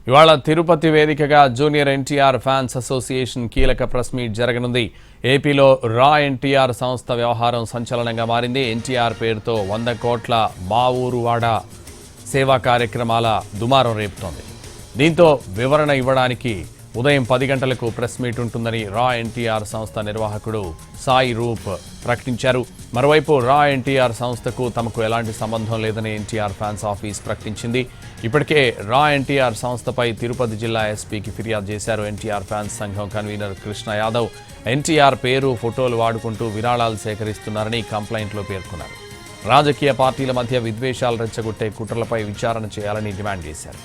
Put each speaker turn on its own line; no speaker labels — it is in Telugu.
ఇవాళ తిరుపతి వేదికగా జూనియర్ ఎన్టీఆర్ ఫ్యాన్స్ అసోసియేషన్ కీలక ప్రెస్ మీట్ జరగనుంది. ఏపీలో రా ఎన్టీఆర్ సంస్థ వ్యవహారం సంచలనంగా మారింది. ఎన్టీఆర్ పేరుతో 100 కోట్ల మా ఊరు వాడ సేవా కార్యక్రమాల దుమారం రేపుతోంది. దీంతో వివరణ ఇవ్వడానికి ఉదయం 10 గంటలకు ప్రెస్ మీట్ ఉంటుందని రా ఎన్టీఆర్ సంస్థ నిర్వాహకుడు సాయి రూప్ ప్రకటించారు. మరోవైపు రా ఎన్టీఆర్ సంస్థకు తమకు ఎలాంటి సంబంధం లేదని ఎన్టీఆర్ ఫ్యాన్స్ ఆఫీస్ ప్రకటించింది. ఇప్పటికే రా ఎన్టీఆర్ సంస్థపై తిరుపతి జిల్లా ఎస్పీకి ఫిర్యాదు చేశారు. ఎన్టీఆర్ ఫ్యాన్స్ సంఘం కన్వీనర్ కృష్ణ యాదవ్ ఎన్టీఆర్ పేరు, ఫోటోలు వాడుకుంటూ విరాళాలు సేకరిస్తున్నారని కంప్లైంట్లో పేర్కొన్నారు. రాజకీయ పార్టీల మధ్య విద్వేషాలు రెచ్చగొట్టే కుట్రలపై విచారణ చేయాలని డిమాండ్ చేశారు.